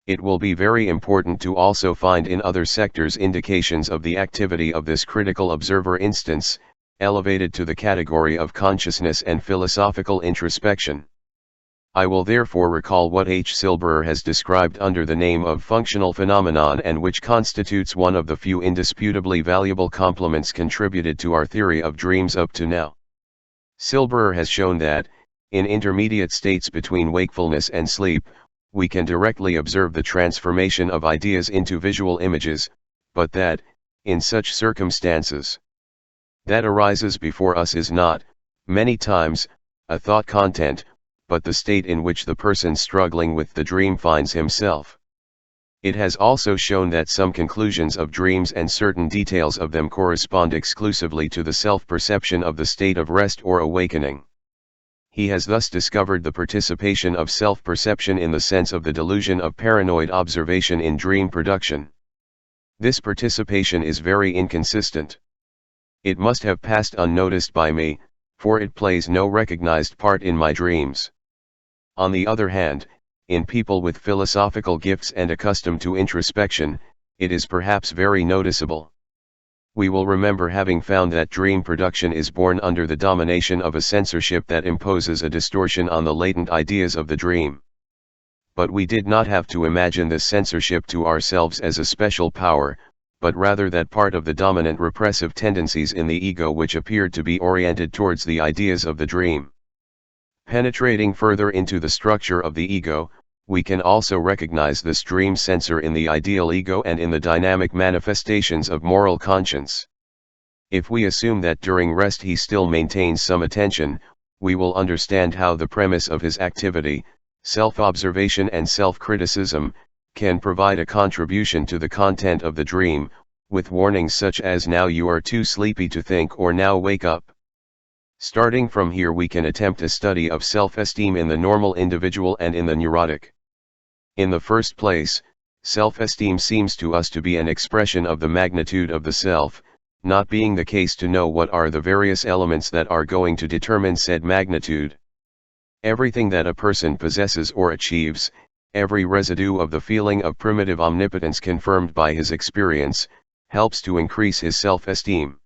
It will be very important to also find in other sectors indications of the activity of this critical observer instance, elevated to the category of consciousness and philosophical introspection. I will therefore recall what H. Silberer has described under the name of functional phenomenon and which constitutes one of the few indisputably valuable complements contributed to our theory of dreams up to now. Silberer has shown that, in intermediate states between wakefulness and sleep, we can directly observe the transformation of ideas into visual images, but that, in such circumstances, that arises before us is not, many times, a thought content, but the state in which the person struggling with the dream finds himself. It has also shown that some conclusions of dreams and certain details of them correspond exclusively to the self-perception of the state of rest or awakening. He has thus discovered the participation of self-perception in the sense of the delusion of paranoid observation in dream production. This participation is very inconsistent. It must have passed unnoticed by me, for it plays no recognized part in my dreams. On the other hand, in people with philosophical gifts and accustomed to introspection, it is perhaps very noticeable. We will remember having found that dream production is born under the domination of a censorship that imposes a distortion on the latent ideas of the dream. But we did not have to imagine this censorship to ourselves as a special power, but rather that part of the dominant repressive tendencies in the ego which appeared to be oriented towards the ideas of the dream. Penetrating further into the structure of the ego, we can also recognize this dream censor in the ideal ego and in the dynamic manifestations of moral conscience. If we assume that during rest he still maintains some attention, we will understand how the premise of his activity, self-observation and self-criticism, can provide a contribution to the content of the dream, with warnings such as "now you are too sleepy to think" or "now wake up." Starting from here we can attempt a study of self-esteem in the normal individual and in the neurotic. In the first place, self-esteem seems to us to be an expression of the magnitude of the self, not being the case to know what are the various elements that are going to determine said magnitude. Everything that a person possesses or achieves, every residue of the feeling of primitive omnipotence confirmed by his experience, helps to increase his self-esteem.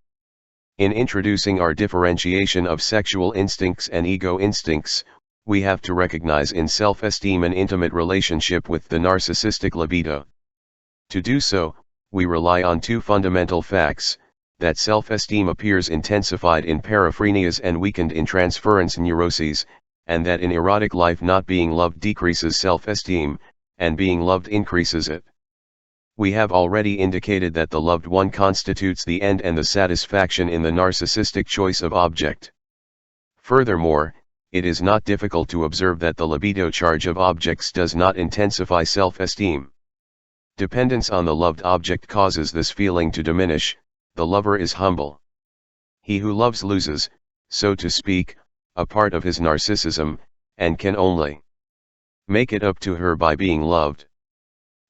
In introducing our differentiation of sexual instincts and ego instincts, we have to recognize in self-esteem an intimate relationship with the narcissistic libido. To do so, we rely on two fundamental facts: that self-esteem appears intensified in paraphrenias and weakened in transference neuroses, and that in erotic life not being loved decreases self-esteem, and being loved increases it. We have already indicated that the loved one constitutes the end and the satisfaction in the narcissistic choice of object. Furthermore, it is not difficult to observe that the libido charge of objects does not intensify self-esteem. Dependence on the loved object causes this feeling to diminish. The lover is humble. He who loves loses, so to speak, a part of his narcissism, and can only make it up to her by being loved.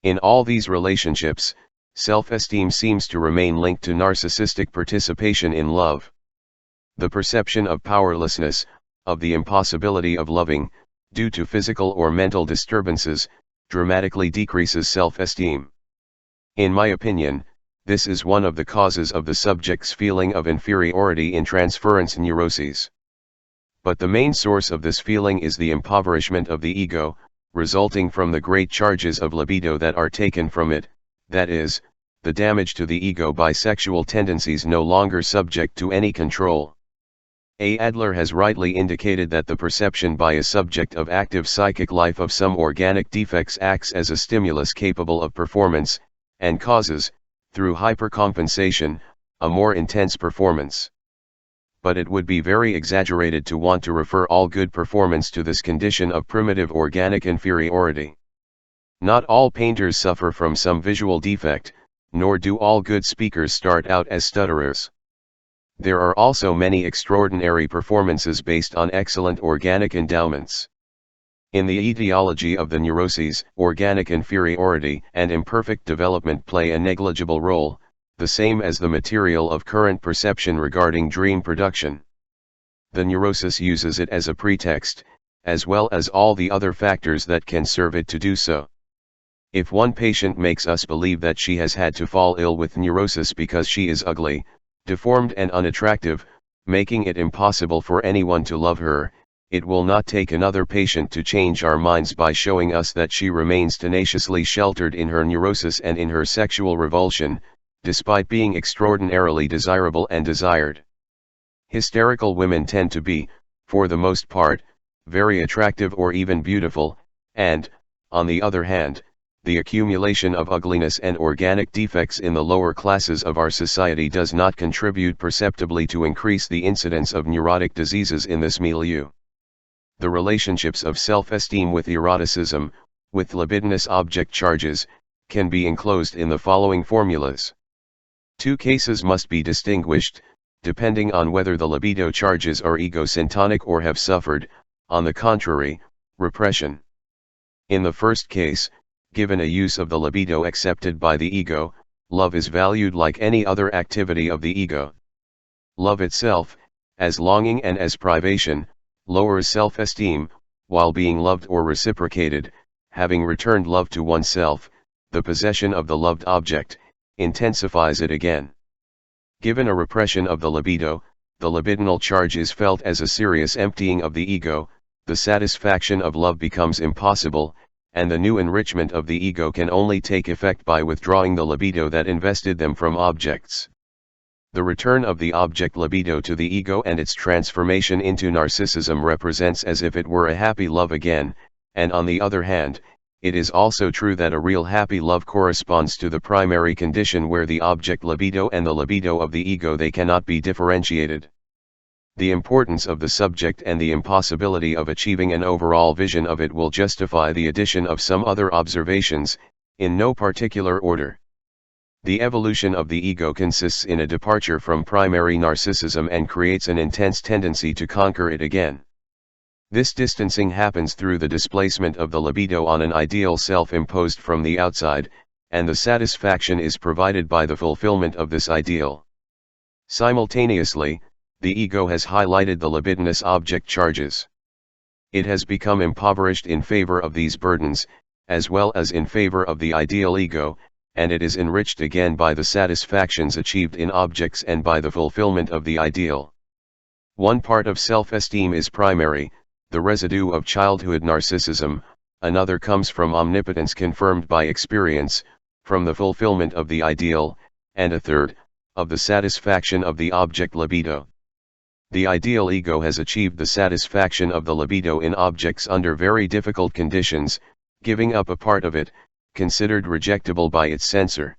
In all these relationships, self-esteem seems to remain linked to narcissistic participation in love. The perception of powerlessness, of the impossibility of loving, due to physical or mental disturbances, dramatically decreases self-esteem. In my opinion, this is one of the causes of the subject's feeling of inferiority in transference neuroses. But the main source of this feeling is the impoverishment of the ego, resulting from the great charges of libido that are taken from it, that is, the damage to the ego by sexual tendencies no longer subject to any control. A. Adler has rightly indicated that the perception by a subject of active psychic life of some organic defects acts as a stimulus capable of performance, and causes, through hypercompensation, a more intense performance. But it would be very exaggerated to want to refer all good performance to this condition of primitive organic inferiority. Not all painters suffer from some visual defect, nor do all good speakers start out as stutterers. There are also many extraordinary performances based on excellent organic endowments. In the etiology of the neuroses, organic inferiority and imperfect development play a negligible role, the same as the material of current perception regarding dream production. The neurosis uses it as a pretext, as well as all the other factors that can serve it to do so. If one patient makes us believe that she has had to fall ill with neurosis because she is ugly, deformed and unattractive, making it impossible for anyone to love her, it will not take another patient to change our minds by showing us that she remains tenaciously sheltered in her neurosis and in her sexual revulsion, despite being extraordinarily desirable and desired. Hysterical women tend to be, for the most part, very attractive or even beautiful, and, on the other hand, the accumulation of ugliness and organic defects in the lower classes of our society does not contribute perceptibly to increase the incidence of neurotic diseases in this milieu. The relationships of self-esteem with eroticism, with libidinous object charges, can be enclosed in the following formulas. Two cases must be distinguished, depending on whether the libido charges are egosyntonic or have suffered, on the contrary, repression. In the first case, given a use of the libido accepted by the ego, love is valued like any other activity of the ego. Love itself, as longing and as privation, lowers self-esteem, while being loved or reciprocated, having returned love to oneself, the possession of the loved object, intensifies it again. Given a repression of the libido, the libidinal charge is felt as a serious emptying of the ego, the satisfaction of love becomes impossible, and the new enrichment of the ego can only take effect by withdrawing the libido that invested them from objects. The return of the object libido to the ego and its transformation into narcissism represents as if it were a happy love again, and on the other hand, it is also true that a real happy love corresponds to the primary condition where the object libido and the libido of the ego they cannot be differentiated. The importance of the subject and the impossibility of achieving an overall vision of it will justify the addition of some other observations, in no particular order. The evolution of the ego consists in a departure from primary narcissism and creates an intense tendency to conquer it again. This distancing happens through the displacement of the libido on an ideal self imposed from the outside, and the satisfaction is provided by the fulfillment of this ideal. Simultaneously, the ego has highlighted the libidinous object charges. It has become impoverished in favor of these burdens, as well as in favor of the ideal ego, and it is enriched again by the satisfactions achieved in objects and by the fulfillment of the ideal. One part of self-esteem is primary, the residue of childhood narcissism, another comes from omnipotence confirmed by experience, from the fulfillment of the ideal, and a third, of the satisfaction of the object libido. The ideal ego has achieved the satisfaction of the libido in objects under very difficult conditions, giving up a part of it, considered rejectable by its censor.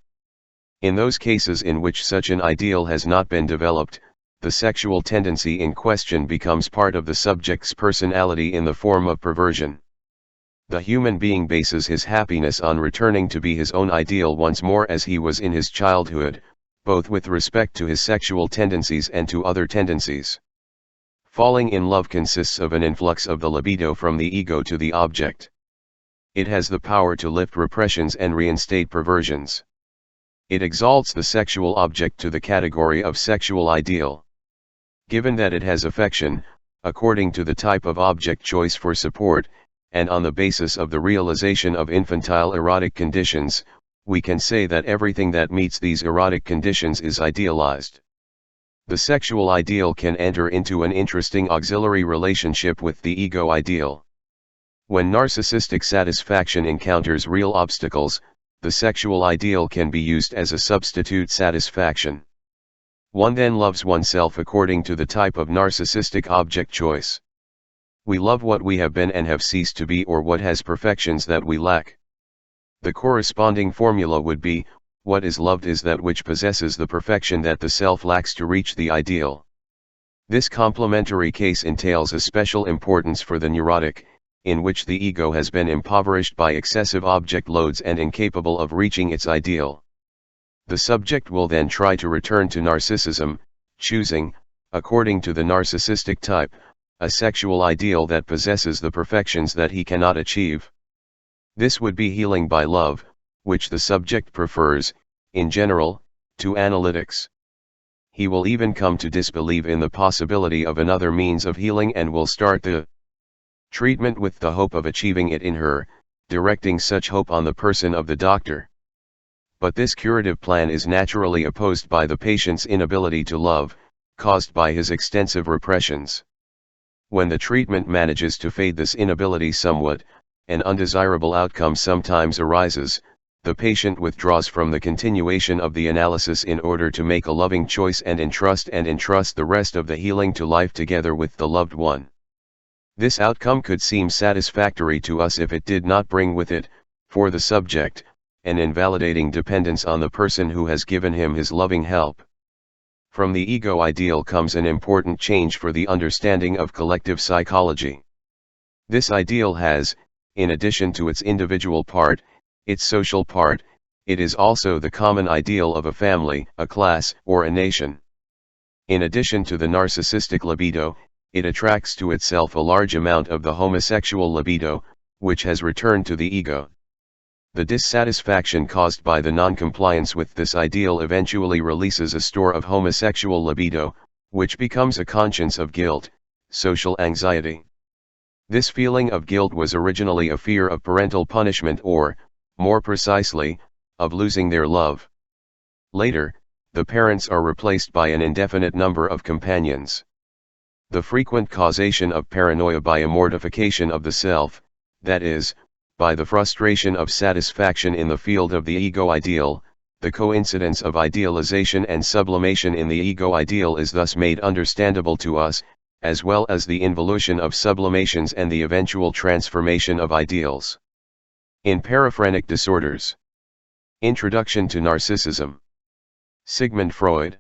In those cases in which such an ideal has not been developed, the sexual tendency in question becomes part of the subject's personality in the form of perversion. The human being bases his happiness on returning to be his own ideal once more as he was in his childhood, both with respect to his sexual tendencies and to other tendencies. Falling in love consists of an influx of the libido from the ego to the object. It has the power to lift repressions and reinstate perversions. It exalts the sexual object to the category of sexual ideal. Given that it has affection, according to the type of object choice for support, and on the basis of the realization of infantile erotic conditions, we can say that everything that meets these erotic conditions is idealized. The sexual ideal can enter into an interesting auxiliary relationship with the ego ideal. When narcissistic satisfaction encounters real obstacles, the sexual ideal can be used as a substitute satisfaction. One then loves oneself according to the type of narcissistic object choice. We love what we have been and have ceased to be, or what has perfections that we lack. The corresponding formula would be, what is loved is that which possesses the perfection that the self lacks to reach the ideal. This complementary case entails a special importance for the neurotic, in which the ego has been impoverished by excessive object loads and incapable of reaching its ideal. The subject will then try to return to narcissism, choosing, according to the narcissistic type, a sexual ideal that possesses the perfections that he cannot achieve. This would be healing by love, which the subject prefers, in general, to analytics. He will even come to disbelieve in the possibility of another means of healing and will start the treatment with the hope of achieving it in her, directing such hope on the person of the doctor. But this curative plan is naturally opposed by the patient's inability to love, caused by his extensive repressions. When the treatment manages to fade this inability somewhat, an undesirable outcome sometimes arises. The patient withdraws from the continuation of the analysis in order to make a loving choice and entrust the rest of the healing to life together with the loved one. This outcome could seem satisfactory to us if it did not bring with it, for the subject, an invalidating dependence on the person who has given him his loving help. From the ego ideal comes an important change for the understanding of collective psychology. This ideal has, in addition to its individual part, its social part, it is also the common ideal of a family, a class, or a nation. In addition to the narcissistic libido, it attracts to itself a large amount of the homosexual libido, which has returned to the ego. The dissatisfaction caused by the non-compliance with this ideal eventually releases a store of homosexual libido, which becomes a conscience of guilt, social anxiety. This feeling of guilt was originally a fear of parental punishment or, more precisely, of losing their love. Later, the parents are replaced by an indefinite number of companions. The frequent causation of paranoia by a mortification of the self, that is, by the frustration of satisfaction in the field of the ego ideal, the coincidence of idealization and sublimation in the ego ideal is thus made understandable to us, as well as the involution of sublimations and the eventual transformation of ideals. In paraphrenic disorders. Introduction to Narcissism. Sigmund Freud.